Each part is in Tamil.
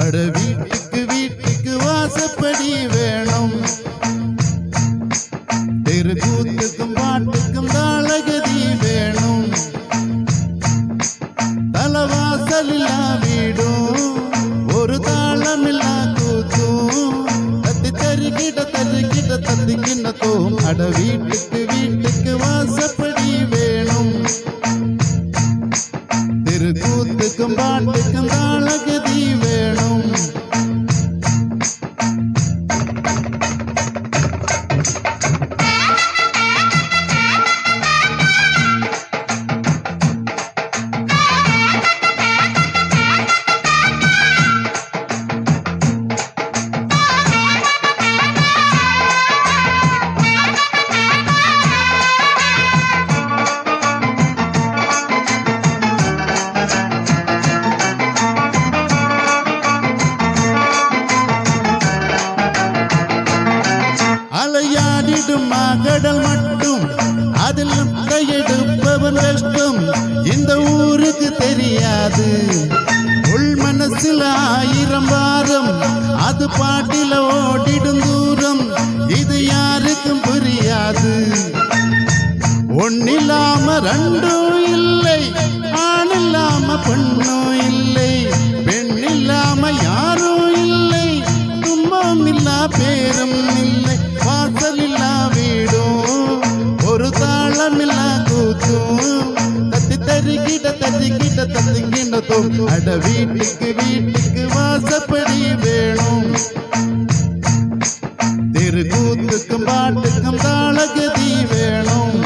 அட வீட்டுக்கு வீட்டுக்கு வாசப்படி வேணும், தெருக்கூத்துக்கும் பாட்டுக்கும் தாளகதி வேணும், தலவாசலில்லா வீடும் ஒரு தாளமில்லா கூத்தும், தத்தி தருகிட தருகிட தத்திக்கிண்ணத்தும். அட வீட்டுக்கு வீட்டுக்கு வாசப்படி வேணும், தெருக்கூத்துக்கும் பாட்டுக்கும் தாளகதி வேணும். அலையாடிடும் கடல் மட்டும் அதில் எடுப்பவன் கஷ்டம் இந்த ஊருக்கு தெரியாது. உள் மனசில் 1000 வாரம் அது பாட்டில ஓடிடும் தூரம் இது யாருக்கும் புரியாது. ஒன்னில்லாம ரெண்டும் இல்லை, ஆண் இல்லாம பெண்ணும் இல்லை, பெண் இல்லாம யாரும் இல்லை, துன்பம் இல்லா பேரும் இல்லை, வாசல் இல்லா வீடும் ஒரு தாளமில்லா கூத்தும், தத்தி தருகிட தருகிட தத்திங்கிணத்தும். அட வீட்டுக்கு வீட்டுக்கு வாசப்படி வேணும், தெருக்கூத்துக்கும் பாட்டுக்கும் தாளகதி வேணும்.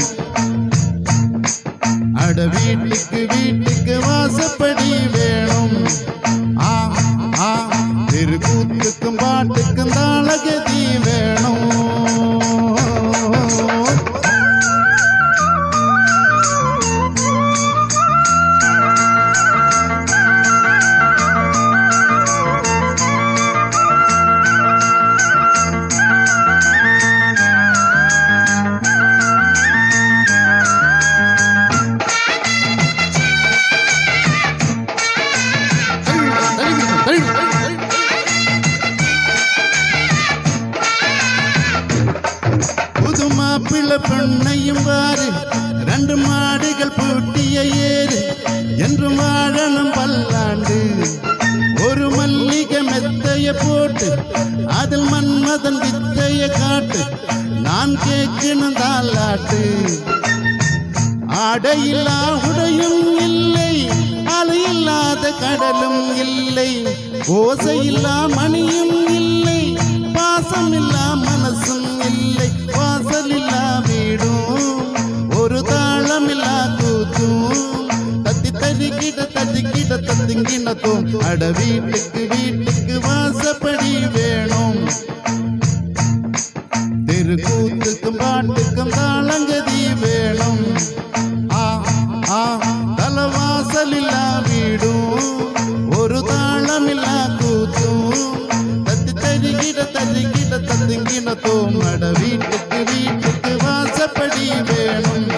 அட வீட்டுக்கு வீட்டுக்கு வாசப்படி வேணும், தெருக்கூத்துக்கும் பாட்டுக்கும் தாளகதி வேணும். புது மாப்பிள்ளை பெண்ணையும் வாரு, 2 மாடுகள் பூட்டிய ஏறு, என்றும் வாழணும் பல்லாண்டு. ஒரு மல்லிகை மெத்தைய போட்டு அதில் மன்மதன் வித்தைய காட்டு, நான் கேட்கணும் தாலாட்டு. ஆடையில்லா உடையும் இல்லை, அலையில்லாத கடலும் இல்லை, ஓசையில்லா மணியும் இல்லை, பாசமில்லா மனசும் இல்லை, வாசலில்லா வீடும் ஒரு தாளமில்லா கூத்தும், தத்தி தருகிட தருகிட தத்திங்கிணத்தும். அட வீட்டுக்கு வீட்டுக்கு வாசப்படி வேணும், தெருக்கூத்துக்கும் பாட்டுக்கும் தாளங்கதி வேணும். தலவாசலில்லா வீடும் ஒரு தாளமில்லா கூத்தும், தத்தி தருகிட தருகிட தத்திங்கிணத்தும். அட வீட்டுக்கு வீட்டுக்கு வாசப்படி வேணும்.